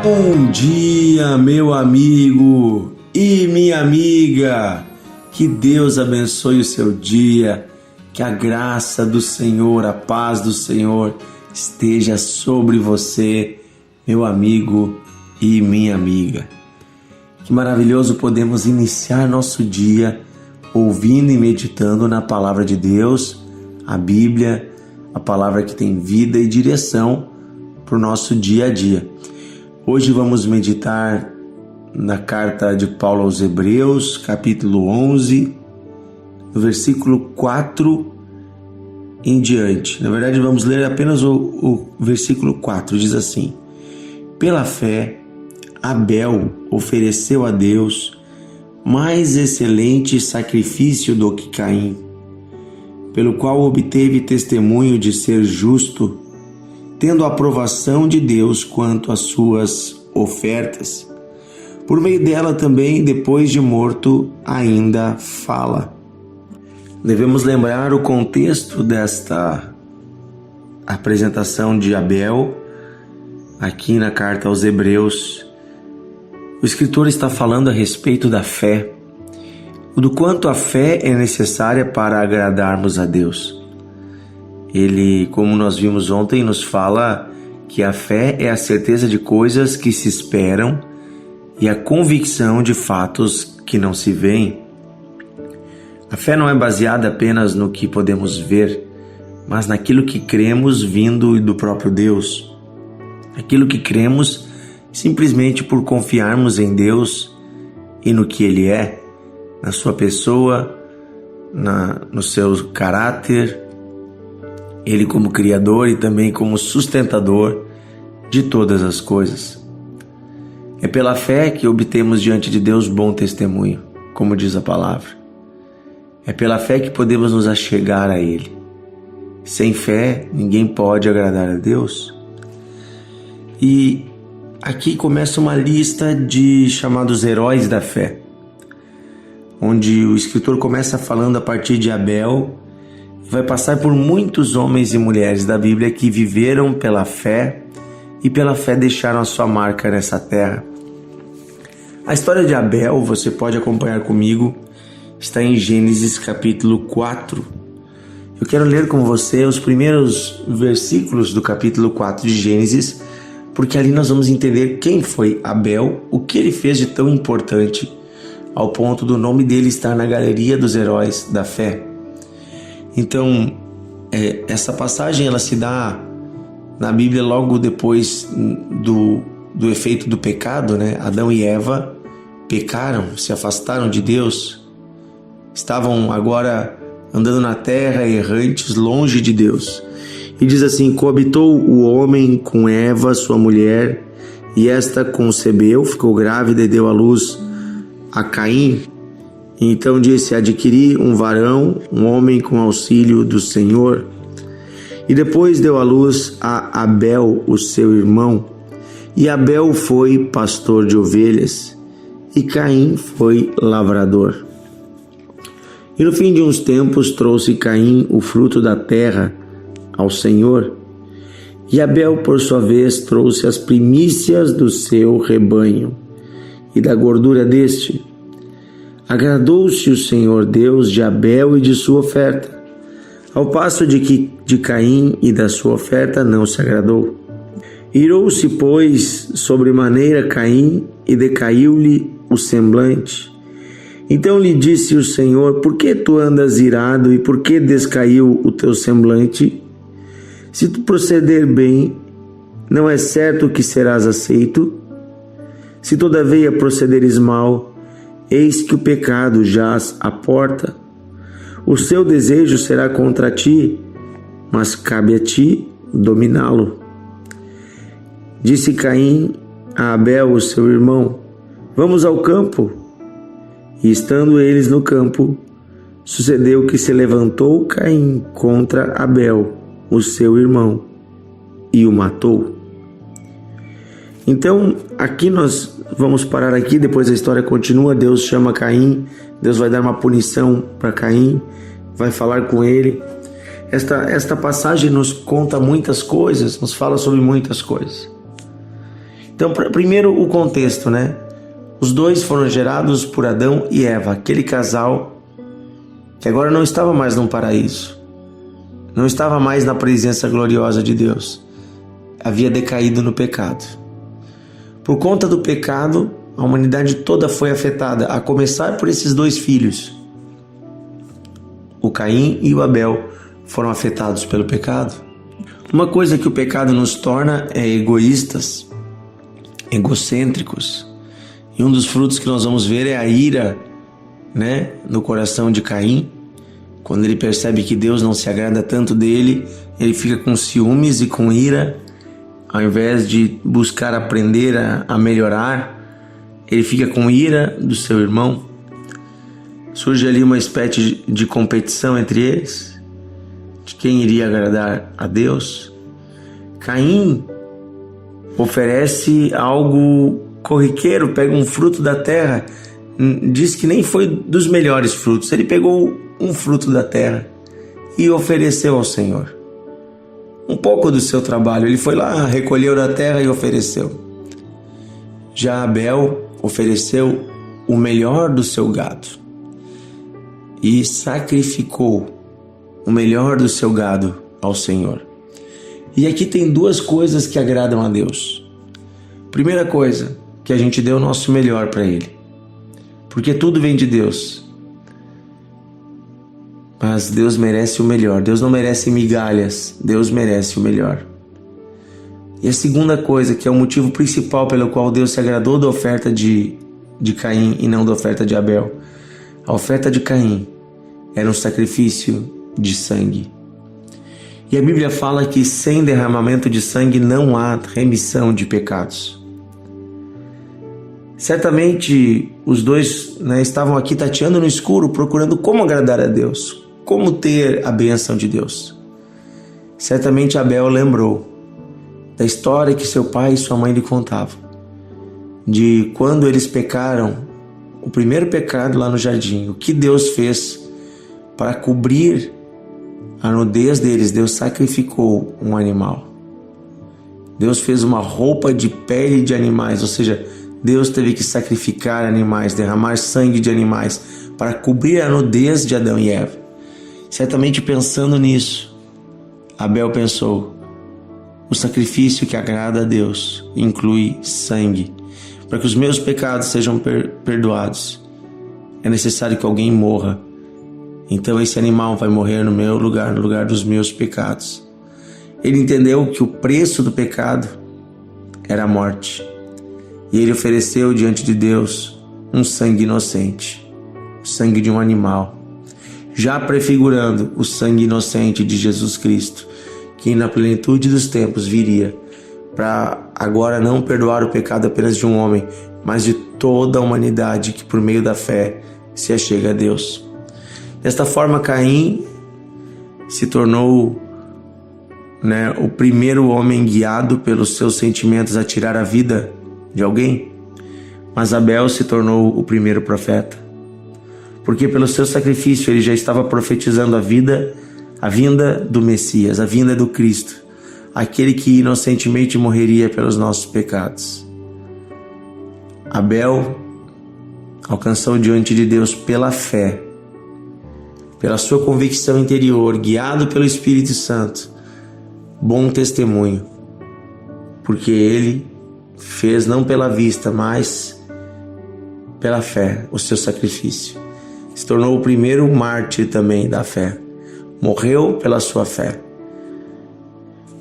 Bom dia, meu amigo e minha amiga. Que Deus abençoe o seu dia. Que a graça do Senhor, a paz do Senhor esteja sobre você, meu amigo e minha amiga. Que maravilhoso podemos iniciar nosso dia ouvindo e meditando na palavra de Deus, a Bíblia, a palavra que tem vida e direção para o nosso dia a dia. Hoje vamos meditar na carta de Paulo aos Hebreus, capítulo 11, no versículo 4 em diante. Na verdade, vamos ler apenas o versículo 4. Diz assim: Pela fé, Abel ofereceu a Deus mais excelente sacrifício do que Caim, pelo qual obteve testemunho de ser justo, tendo a aprovação de Deus quanto às suas ofertas. Por meio dela também, depois de morto, ainda fala. Devemos lembrar o contexto desta apresentação de Abel, aqui na carta aos Hebreus. O escritor está falando a respeito da fé, do quanto a fé é necessária para agradarmos a Deus. Ele, como nós vimos ontem, nos fala que a fé é a certeza de coisas que se esperam e a convicção de fatos que não se veem. A fé não é baseada apenas no que podemos ver, mas naquilo que cremos vindo do próprio Deus. Aquilo que cremos simplesmente por confiarmos em Deus e no que Ele é, na sua pessoa, no seu caráter, Ele como Criador e também como sustentador de todas as coisas. É pela fé que obtemos diante de Deus bom testemunho, como diz a palavra. É pela fé que podemos nos achegar a Ele. Sem fé, ninguém pode agradar a Deus. E aqui começa uma lista de chamados heróis da fé, onde o escritor começa falando a partir de Abel, vai passar por muitos homens e mulheres da Bíblia que viveram pela fé e pela fé deixaram a sua marca nessa terra. A história de Abel, você pode acompanhar comigo, está em Gênesis capítulo 4. Eu quero ler com você os primeiros versículos do capítulo 4 de Gênesis, porque ali nós vamos entender quem foi Abel, o que ele fez de tão importante, ao ponto do nome dele estar na galeria dos heróis da fé. Então, essa passagem ela se dá na Bíblia logo depois do efeito do pecado, né? Adão e Eva pecaram, se afastaram de Deus, estavam agora andando na terra errantes, longe de Deus. E diz assim: coabitou o homem com Eva, sua mulher, e esta concebeu, ficou grávida e deu à luz a Caim. Então disse: adquiri um varão, um homem com auxílio do Senhor. E depois deu à luz a Abel, o seu irmão. E Abel foi pastor de ovelhas, e Caim foi lavrador. E no fim de uns tempos trouxe Caim o fruto da terra ao Senhor. E Abel, por sua vez, trouxe as primícias do seu rebanho e da gordura deste. Agradou-se o Senhor Deus de Abel e de sua oferta, ao passo de que de Caim e da sua oferta não se agradou. Irou-se, pois, sobremaneira Caim, e decaiu-lhe o semblante. Então lhe disse o Senhor: por que tu andas irado e por que descaiu o teu semblante? Se tu proceder bem, não é certo que serás aceito? Se todavia procederes mal, eis que o pecado jaz à porta. O seu desejo será contra ti, mas cabe a ti dominá-lo. Disse Caim a Abel, o seu irmão: vamos ao campo. E estando eles no campo, sucedeu que se levantou Caim contra Abel, o seu irmão, e o matou. Então, aqui nós vamos parar aqui, depois a história continua. Deus chama Caim, Deus vai dar uma punição para Caim, vai falar com ele. Esta passagem nos conta muitas coisas, nos fala sobre muitas coisas. Então, primeiro o contexto, né? Os dois foram gerados por Adão e Eva, aquele casal que agora não estava mais num paraíso, não estava mais na presença gloriosa de Deus, havia decaído no pecado. Por conta do pecado, a humanidade toda foi afetada, a começar por esses dois filhos. O Caim e o Abel foram afetados pelo pecado. Uma coisa que o pecado nos torna é egoístas, egocêntricos. E um dos frutos que nós vamos ver é a ira, né, no coração de Caim. Quando ele percebe que Deus não se agrada tanto dele, ele fica com ciúmes e com ira. Ao invés de buscar aprender a melhorar, ele fica com ira do seu irmão. Surge ali uma espécie de competição entre eles, de quem iria agradar a Deus. Caim oferece algo corriqueiro, pega um fruto da terra, diz que nem foi dos melhores frutos, ele pegou um fruto da terra e ofereceu ao Senhor. Um pouco do seu trabalho, ele foi lá, recolheu da terra e ofereceu. Já Abel ofereceu o melhor do seu gado e sacrificou o melhor do seu gado ao Senhor. E aqui tem duas coisas que agradam a Deus. Primeira coisa, que a gente dê o nosso melhor para Ele, porque tudo vem de Deus. Mas Deus merece o melhor, Deus não merece migalhas, Deus merece o melhor. E a segunda coisa, que é o motivo principal pelo qual Deus se agradou da oferta de Caim e não da oferta de Abel. A oferta de Caim era um sacrifício de sangue. E a Bíblia fala que sem derramamento de sangue não há remissão de pecados. Certamente os dois, estavam aqui tateando no escuro, procurando como agradar a Deus, como ter a bênção de Deus. Certamente Abel lembrou da história que seu pai e sua mãe lhe contavam, de quando eles pecaram, o primeiro pecado lá no jardim, o que Deus fez para cobrir a nudez deles. Deus sacrificou um animal. Deus fez uma roupa de pele de animais, ou seja, Deus teve que sacrificar animais, derramar sangue de animais para cobrir a nudez de Adão e Eva. Certamente pensando nisso, Abel pensou: o sacrifício que agrada a Deus inclui sangue. Para que os meus pecados sejam perdoados, é necessário que alguém morra. Então esse animal vai morrer no meu lugar, no lugar dos meus pecados. Ele entendeu que o preço do pecado era a morte. E ele ofereceu diante de Deus um sangue inocente, o sangue de um animal, já prefigurando o sangue inocente de Jesus Cristo, que na plenitude dos tempos viria para agora não perdoar o pecado apenas de um homem, mas de toda a humanidade que por meio da fé se achega a Deus. Desta forma, Caim se tornou o primeiro homem guiado pelos seus sentimentos a tirar a vida de alguém, mas Abel se tornou o primeiro profeta, porque pelo seu sacrifício ele já estava profetizando a vinda do Messias, a vinda do Cristo, aquele que inocentemente morreria pelos nossos pecados. Abel alcançou diante de Deus pela fé, pela sua convicção interior, guiado pelo Espírito Santo, bom testemunho, porque ele fez não pela vista, mas pela fé o seu sacrifício. Se tornou o primeiro mártir também da fé. Morreu pela sua fé.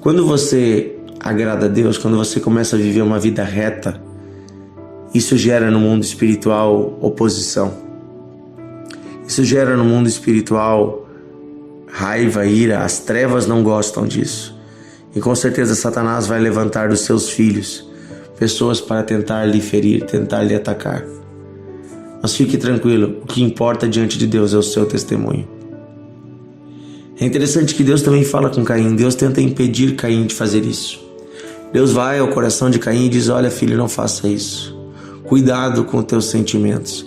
Quando você agrada a Deus, quando você começa a viver uma vida reta, isso gera no mundo espiritual oposição. Isso gera no mundo espiritual raiva, ira. As trevas não gostam disso. E com certeza Satanás vai levantar dos seus filhos pessoas para tentar lhe ferir, tentar lhe atacar. Mas fique tranquilo, o que importa diante de Deus é o seu testemunho. É interessante que Deus também fala com Caim. Deus tenta impedir Caim de fazer isso. Deus vai ao coração de Caim e diz: olha, filho, não faça isso. Cuidado com os teus sentimentos.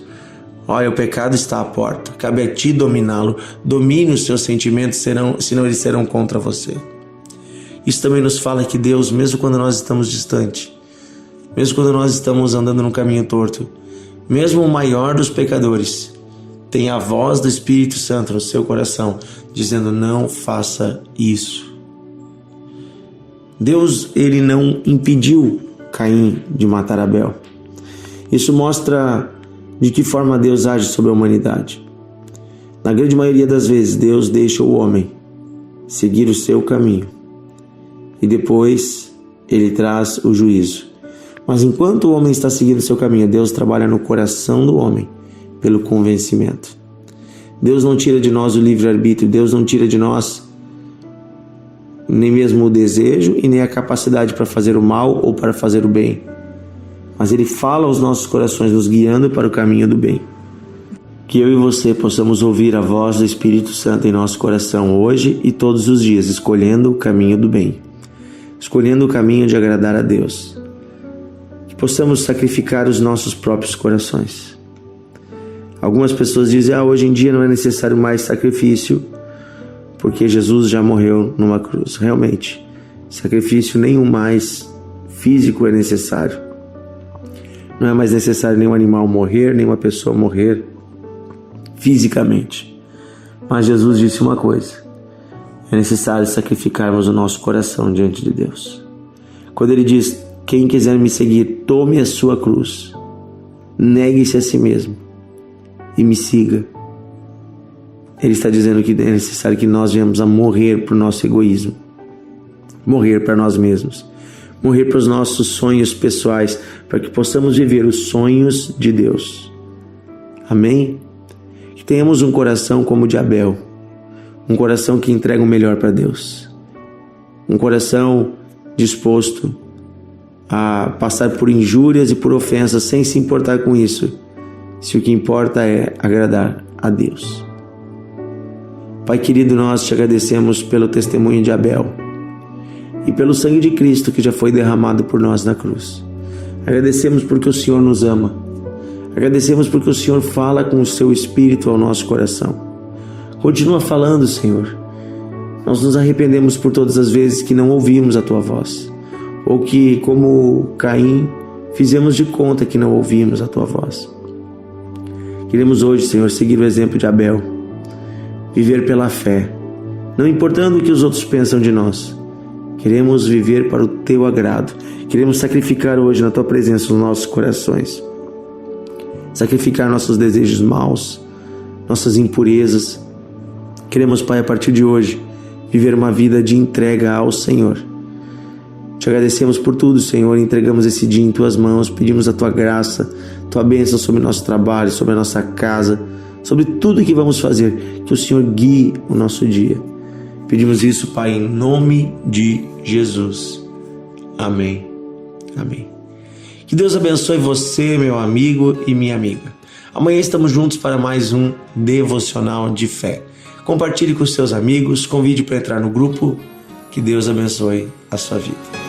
Olha, o pecado está à porta. Cabe a ti dominá-lo. Domine os seus sentimentos, senão eles serão contra você. Isso também nos fala que Deus, mesmo quando nós estamos distantes, mesmo quando nós estamos andando no caminho torto, mesmo o maior dos pecadores, tem a voz do Espírito Santo no seu coração, dizendo: não faça isso. Deus, ele não impediu Caim de matar Abel. Isso mostra de que forma Deus age sobre a humanidade. Na grande maioria das vezes, Deus deixa o homem seguir o seu caminho e depois ele traz o juízo. Mas enquanto o homem está seguindo o seu caminho, Deus trabalha no coração do homem pelo convencimento. Deus não tira de nós o livre-arbítrio, Deus não tira de nós nem mesmo o desejo e nem a capacidade para fazer o mal ou para fazer o bem. Mas Ele fala aos nossos corações, nos guiando para o caminho do bem. Que eu e você possamos ouvir a voz do Espírito Santo em nosso coração hoje e todos os dias, escolhendo o caminho do bem, escolhendo o caminho de agradar a Deus. Que possamos sacrificar os nossos próprios corações. Algumas pessoas dizem: hoje em dia não é necessário mais sacrifício, porque Jesus já morreu numa cruz. Realmente, sacrifício nenhum mais físico é necessário. Não é mais necessário nenhum animal morrer, nenhuma pessoa morrer fisicamente. Mas Jesus disse uma coisa: é necessário sacrificarmos o nosso coração diante de Deus. Quando Ele diz: quem quiser me seguir, tome a sua cruz, negue-se a si mesmo e me siga. Ele está dizendo que é necessário que nós venhamos a morrer para o nosso egoísmo, morrer para nós mesmos, morrer para os nossos sonhos pessoais, para que possamos viver os sonhos de Deus. Amém? Que tenhamos um coração como o de Abel, um coração que entrega o melhor para Deus, um coração disposto a passar por injúrias e por ofensas sem se importar com isso, se o que importa é agradar a Deus. Pai querido, nós te agradecemos pelo testemunho de Abel e pelo sangue de Cristo que já foi derramado por nós na cruz. Agradecemos porque o Senhor nos ama. Agradecemos porque o Senhor fala com o seu Espírito ao nosso coração. Continua falando, Senhor. Nós nos arrependemos por todas as vezes que não ouvimos a Tua voz, ou que, como Caim, fizemos de conta que não ouvimos a Tua voz. Queremos hoje, Senhor, seguir o exemplo de Abel, viver pela fé, não importando o que os outros pensam de nós. Queremos viver para o Teu agrado. Queremos sacrificar hoje na Tua presença os nossos corações, sacrificar nossos desejos maus, nossas impurezas. Queremos, Pai, a partir de hoje, viver uma vida de entrega ao Senhor. Te agradecemos por tudo, Senhor, entregamos esse dia em Tuas mãos, pedimos a Tua graça, Tua bênção sobre o nosso trabalho, sobre a nossa casa, sobre tudo que vamos fazer, que o Senhor guie o nosso dia. Pedimos isso, Pai, em nome de Jesus. Amém. Amém. Que Deus abençoe você, meu amigo e minha amiga. Amanhã estamos juntos para mais um Devocional de Fé. Compartilhe com seus amigos, convide para entrar no grupo. Que Deus abençoe a sua vida.